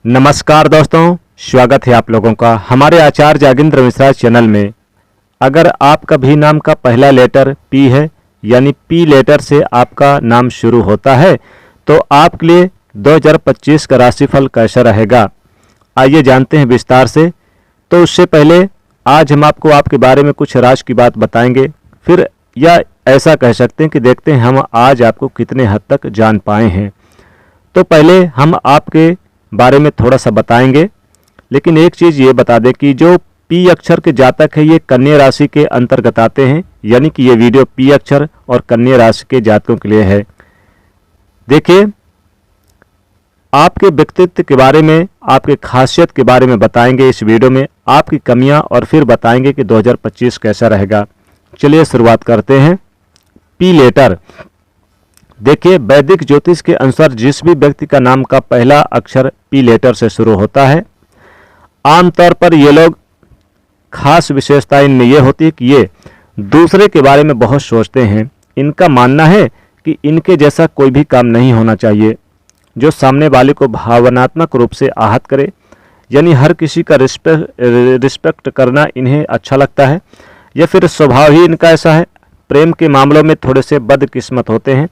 नमस्कार दोस्तों, स्वागत है आप लोगों का हमारे आचार्य जागेंद्र मिश्रा चैनल में। अगर आपका भी नाम का पहला लेटर पी है, यानी पी लेटर से आपका नाम शुरू होता है, तो आपके लिए 2025 का राशिफल कैसा रहेगा, आइए जानते हैं विस्तार से। तो उससे पहले आज हम आपको आपके बारे में कुछ राज की बात बताएंगे, फिर या ऐसा कह सकते हैं कि देखते हैं हम आज आपको कितने हद तक जान पाए हैं। तो पहले हम आपके बारे में थोड़ा सा बताएंगे, लेकिन एक चीज़ ये बता दें कि जो पी अक्षर के जातक है ये कन्या राशि के अंतर्गत आते हैं, यानी कि ये वीडियो पी अक्षर और कन्या राशि के जातकों के लिए है। देखिए, आपके व्यक्तित्व के बारे में, आपके खासियत के बारे में बताएंगे इस वीडियो में, आपकी कमियां, और फिर बताएंगे कि 2025 कैसा रहेगा। चलिए शुरुआत करते हैं। P letter. देखिए, वैदिक ज्योतिष के अनुसार जिस भी व्यक्ति का नाम का पहला अक्षर पी लेटर से शुरू होता है, आमतौर पर ये लोग, खास विशेषता इनमें यह होती है कि ये दूसरे के बारे में बहुत सोचते हैं। इनका मानना है कि इनके जैसा कोई भी काम नहीं होना चाहिए जो सामने वाले को भावनात्मक रूप से आहत करे, यानी हर किसी का रिस्पेक्ट करना इन्हें अच्छा लगता है, या फिर स्वभाव ही इनका ऐसा है। प्रेम के मामलों में थोड़े से बदकिस्मत होते हैं।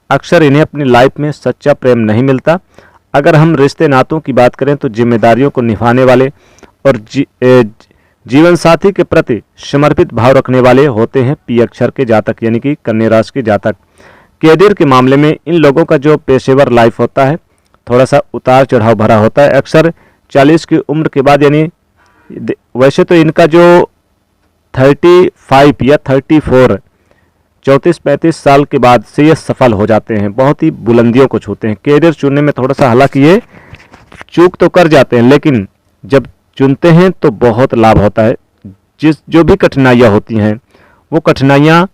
अक्सर इन्हें अपनी लाइफ में सच्चा प्रेम नहीं मिलता। अगर हम रिश्ते नातों की बात करें तो जिम्मेदारियों को निभाने वाले और जीवन साथी के प्रति समर्पित भाव रखने वाले होते हैं पी अक्षर के जातक, यानी कि कन्या राशि के जातक। कैरियर के मामले में इन लोगों का जो पेशेवर लाइफ होता है थोड़ा सा उतार चढ़ाव भरा होता है। अक्सर 40 की उम्र के बाद, यानी वैसे तो इनका जो 35 या 34 34-35 साल के बाद से ये सफल हो जाते हैं, बहुत ही बुलंदियों को छूते हैं। कैरियर चुनने में थोड़ा सा हालांकि ये चूक तो कर जाते हैं, लेकिन जब चुनते हैं तो बहुत लाभ होता है। जो भी कठिनाइयाँ होती हैं वो कठिनाइयाँ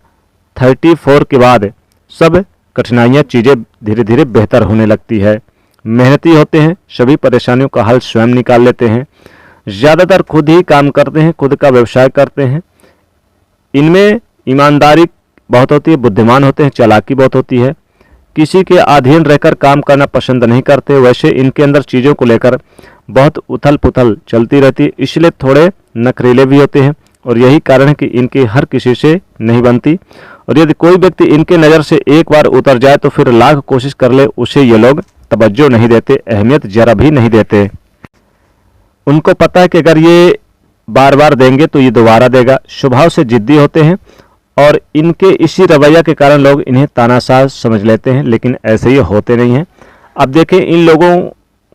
34 के बाद सब कठिनाइयाँ चीज़ें धीरे धीरे बेहतर होने लगती है। मेहनती होते हैं, सभी परेशानियों का हल स्वयं निकाल लेते हैं, ज़्यादातर खुद ही काम करते हैं, खुद का व्यवसाय करते हैं। इनमें ईमानदारी बहुत होती है, बुद्धिमान होते हैं, चालाकी बहुत होती है, किसी के अधीन रहकर काम करना पसंद नहीं करते। वैसे इनके अंदर चीज़ों को लेकर बहुत उथल पुथल चलती रहती है, इसलिए थोड़े नखरीले भी होते हैं, और यही कारण है कि इनकी हर किसी से नहीं बनती। और यदि कोई व्यक्ति इनके नज़र से एक बार उतर जाए तो फिर लाख कोशिश कर ले, उसे ये लोग तवज्जो नहीं देते, अहमियत जरा भी नहीं देते। उनको पता है कि अगर ये बार बार देंगे तो ये दोबारा देगा। स्वभाव से जिद्दी होते हैं और इनके इसी रवैया के कारण लोग इन्हें तानाशाह समझ लेते हैं, लेकिन ऐसे ही होते नहीं हैं। अब देखें, इन लोगों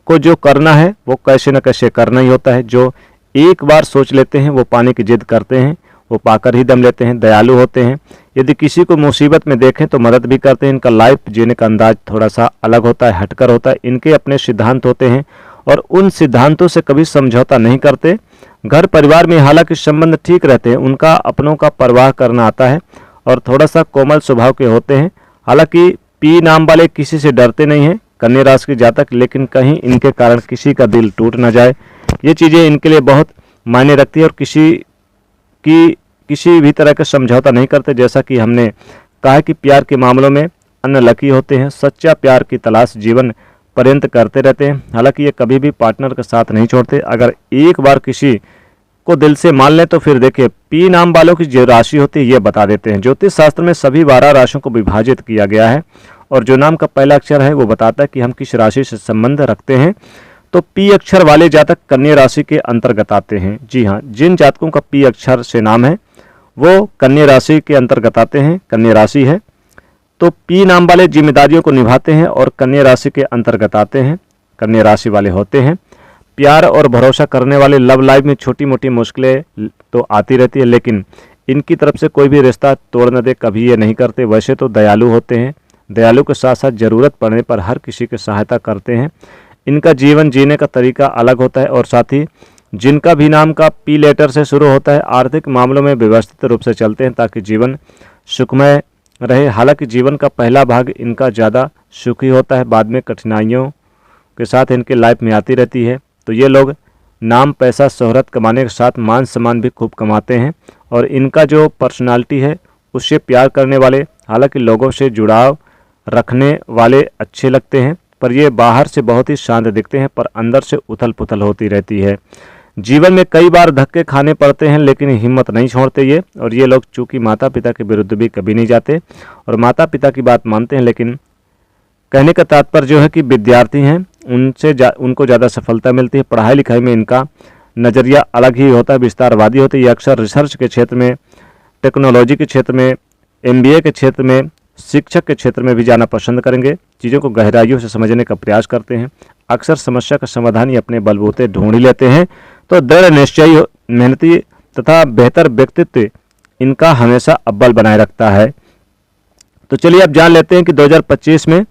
को जो करना है वो कैसे न कैसे करना ही होता है। जो एक बार सोच लेते हैं वो पाने की जिद करते हैं, वो पाकर ही दम लेते हैं। दयालु होते हैं, यदि किसी को मुसीबत में देखें तो मदद भी करते हैं। इनका लाइफ जीने का अंदाज थोड़ा सा अलग होता है, हटकर होता है। इनके अपने सिद्धांत होते हैं और उन सिद्धांतों से कभी समझौता नहीं करते। घर परिवार में हालांकि संबंध ठीक रहते हैं, उनका अपनों का परवाह करना आता है और थोड़ा सा कोमल स्वभाव के होते हैं। हालांकि पी नाम वाले किसी से डरते नहीं हैं कन्या राशि के जातक, लेकिन कहीं इनके कारण किसी का दिल टूट न जाए, ये चीज़ें इनके लिए बहुत मायने रखती है। और किसी भी तरह का समझौता नहीं करते। जैसा कि हमने कहा कि प्यार के मामलों में अनलकी होते हैं, सच्चा प्यार की तलाश जीवन पर्यंत करते रहते हैं। हालांकि ये कभी भी पार्टनर का साथ नहीं छोड़ते। अगर एक बार किसी को दिल से मान लें तो फिर देखिए, पी नाम वालों की जो राशि होती है ये बता देते हैं। ज्योतिष शास्त्र में सभी 12 राशियों को विभाजित किया गया है, और जो नाम का पहला अक्षर है वो बताता है कि हम किस राशि से संबंध रखते हैं। तो पी अक्षर वाले जातक कन्या राशि के अंतर्गत आते हैं। जी हाँ, जिन जातकों का पी अक्षर से नाम है वो कन्या राशि के अंतर्गत आते हैं, कन्या राशि है। तो पी नाम वाले जिम्मेदारियों को निभाते हैं और कन्या राशि के अंतर्गत आते हैं, कन्या राशि वाले होते हैं। प्यार और भरोसा करने वाले, लव लाइफ में छोटी मोटी मुश्किलें तो आती रहती है, लेकिन इनकी तरफ से कोई भी रिश्ता तोड़ न दे, कभी ये नहीं करते। वैसे तो दयालु होते हैं, दयालु के साथ साथ ज़रूरत पड़ने पर हर किसी की सहायता करते हैं। इनका जीवन जीने का तरीका अलग होता है, और साथ ही जिनका भी नाम का पी लेटर से शुरू होता है आर्थिक मामलों में व्यवस्थित रूप से चलते हैं ताकि जीवन सुखमय रहे। हालांकि जीवन का पहला भाग इनका ज़्यादा सुखी होता है, बाद में कठिनाइयों के साथ इनके लाइफ में आती रहती है। तो ये लोग नाम, पैसा, शोहरत कमाने के साथ मान सम्मान भी खूब कमाते हैं, और इनका जो पर्सनालिटी है उससे प्यार करने वाले, हालांकि लोगों से जुड़ाव रखने वाले अच्छे लगते हैं। पर ये बाहर से बहुत ही शांत दिखते हैं, पर अंदर से उथल पुथल होती रहती है। जीवन में कई बार धक्के खाने पड़ते हैं, लेकिन हिम्मत नहीं छोड़ते ये। और ये लोग चूंकि माता पिता के विरुद्ध भी कभी नहीं जाते और माता पिता की बात मानते हैं, लेकिन कहने का तात्पर्य जो है कि विद्यार्थी हैं उनको ज़्यादा सफलता मिलती है। पढ़ाई लिखाई में इनका नज़रिया अलग ही होता है, विस्तारवादी होते हैं। ये अक्सर रिसर्च के क्षेत्र में, टेक्नोलॉजी के क्षेत्र में, MBA के क्षेत्र में, शिक्षक के क्षेत्र में भी जाना पसंद करेंगे। चीज़ों को गहराइयों से समझने का प्रयास करते हैं। अक्सर समस्या का समाधान ये अपने बलबूते ढूंढ ही लेते हैं। तो दृढ़ निश्चयी, मेहनती तथा बेहतर व्यक्तित्व इनका हमेशा अव्वल बनाए रखता है। तो चलिए अब जान लेते हैं कि 2025 में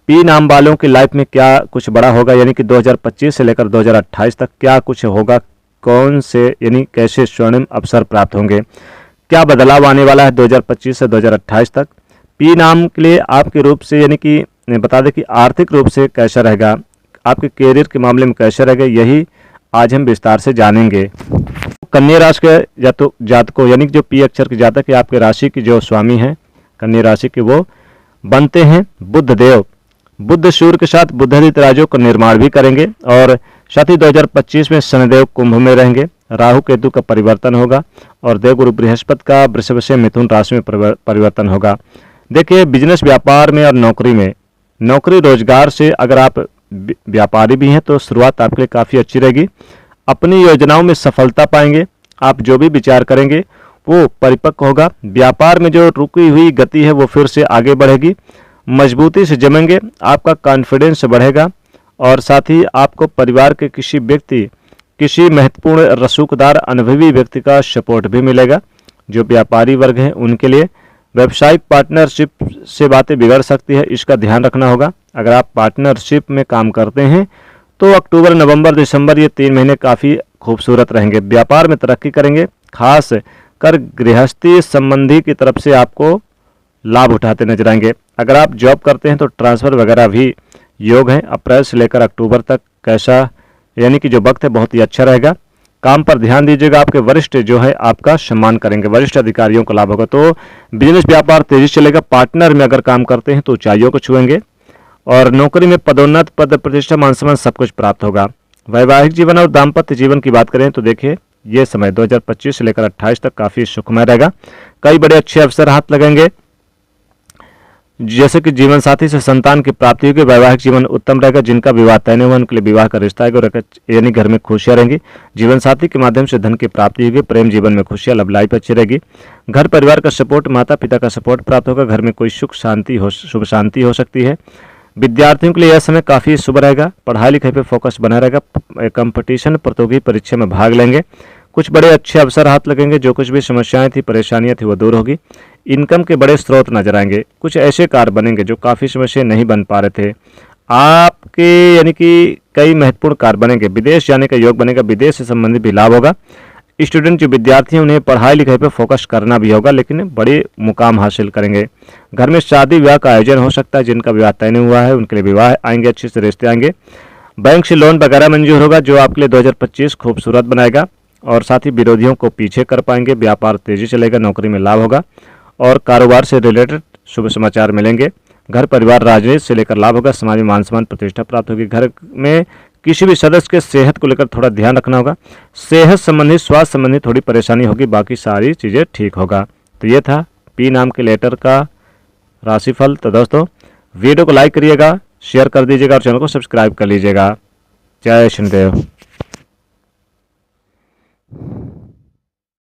P नाम वालों की लाइफ में क्या कुछ बड़ा होगा, यानी कि 2025 से लेकर 2028 तक क्या कुछ होगा, कौन से यानी कैसे स्वर्णिम अवसर प्राप्त होंगे, क्या बदलाव आने वाला है 2025 से 2028 तक। P नाम के लिए आपके रूप से यानी कि बता दें कि आर्थिक रूप से कैसा रहेगा, आपके कैरियर के मामले में कैसा रहेगा, यही आज हम विस्तार से जानेंगे। कन्या राशि के जातकों यानी कि जो P अक्षर के जातक है, आपके राशि की जो स्वामी हैं कन्या राशि के, वो बनते हैं बुध देव। बुध सूर्य के साथ बुधादित्य राजयोग का निर्माण भी करेंगे और साथ ही 2025 में शनिदेव कुंभ में रहेंगे। राहु केतु का परिवर्तन होगा और देवगुरु बृहस्पति का वृषभ से मिथुन राशि में परिवर्तन होगा। देखिए, बिजनेस व्यापार में और नौकरी रोजगार से अगर आप व्यापारी भी हैं तो शुरुआत आपके लिए काफ़ी अच्छी रहेगी। अपनी योजनाओं में सफलता पाएंगे। आप जो भी विचार करेंगे वो परिपक्व होगा। व्यापार में जो रुकी हुई गति है वो फिर से आगे बढ़ेगी, मजबूती से जमेंगे, आपका कॉन्फिडेंस बढ़ेगा और साथ ही आपको परिवार के किसी महत्वपूर्ण रसूखदार अनुभवी व्यक्ति का सपोर्ट भी मिलेगा। जो व्यापारी वर्ग हैं उनके लिए व्यावसायिक पार्टनरशिप से बातें बिगड़ सकती है, इसका ध्यान रखना होगा। अगर आप पार्टनरशिप में काम करते हैं तो अक्टूबर, नवंबर, दिसंबर ये 3 महीने काफ़ी खूबसूरत रहेंगे। व्यापार में तरक्की करेंगे, खास कर गृहस्थी संबंधी की तरफ से आपको लाभ उठाते नजर आएंगे। अगर आप जॉब करते हैं तो ट्रांसफ़र वगैरह भी योग हैं। अप्रैल से लेकर अक्टूबर तक कैसा यानी कि जो वक्त है बहुत ही अच्छा रहेगा। काम पर ध्यान दीजिएगा, आपके वरिष्ठ जो है आपका सम्मान करेंगे, वरिष्ठ अधिकारियों को लाभ होगा। तो बिजनेस व्यापार तेजी से चलेगा। पार्टनर में अगर काम करते हैं तो ऊंचाइयों को छुएंगे और नौकरी में पदोन्नत, पद प्रतिष्ठा, मान सम्मान सब कुछ प्राप्त होगा। वैवाहिक जीवन और दाम्पत्य जीवन की बात करें तो देखिए ये समय 2025 से लेकर 28 तक काफ़ी सुखमय रहेगा। कई बड़े अच्छे अवसर हाथ लगेंगे, जैसे कि जीवन साथी से संतान की प्राप्ति होगी। वैवाहिक जीवन उत्तम रहेगा। जिनका विवाह तय नहीं हुआ उनके लिए विवाह का रिश्ता आएगा, यानी घर में खुशियां रहेंगी। जीवन साथी के माध्यम से धन की प्राप्ति होगी। प्रेम जीवन में खुशियां, लव लाइफ अच्छी रहेगी। घर परिवार का सपोर्ट, माता पिता का सपोर्ट प्राप्त होगा। घर में कोई शुभ शांति हो सकती है। विद्यार्थियों के लिए यह समय काफ़ी शुभ रहेगा। पढ़ाई लिखाई पर फोकस बना रहेगा। कंपटीशन, प्रतियोगी परीक्षा में भाग लेंगे। कुछ बड़े अच्छे अवसर हाथ लगेंगे। जो कुछ भी समस्याएं थी, परेशानियां थी, वो दूर होगी। इनकम के बड़े स्रोत नजर आएंगे। कुछ ऐसे कार्य बनेंगे जो काफ़ी समय से नहीं बन पा रहे थे आपके, यानी कि कई महत्वपूर्ण कार्य बनेंगे। विदेश जाने का योग बनेगा। विदेश से संबंधित भी लाभ होगा। स्टूडेंट जो विद्यार्थी हैं उन्हें पढ़ाई लिखाई पर फोकस करना भी होगा, लेकिन बड़े मुकाम हासिल करेंगे। घर में शादी विवाह का आयोजन हो सकता है। जिनका विवाह तय नहीं हुआ है उनके लिए विवाह आएंगे, अच्छे से रिश्ते आएंगे। बैंक से लोन वगैरह मंजूर होगा जो आपके लिए 2025 खूबसूरत बनाएगा और साथ ही विरोधियों को पीछे कर पाएंगे। व्यापार तेजी चलेगा। नौकरी में लाभ होगा और कारोबार से रिलेटेड शुभ समाचार मिलेंगे। घर परिवार, राजनीति से लेकर लाभ होगा। समाज में मान सम्मान, प्रतिष्ठा प्राप्त होगी। घर में किसी भी सदस्य के सेहत को लेकर थोड़ा ध्यान रखना होगा। सेहत संबंधी, स्वास्थ्य संबंधी थोड़ी परेशानी होगी, बाकी सारी चीज़ें ठीक होगा। तो ये था P नाम के लेटर का राशिफल। तो दोस्तों वीडियो को लाइक करिएगा, शेयर कर दीजिएगा और चैनल को सब्सक्राइब कर लीजिएगा। जय शनिदेव।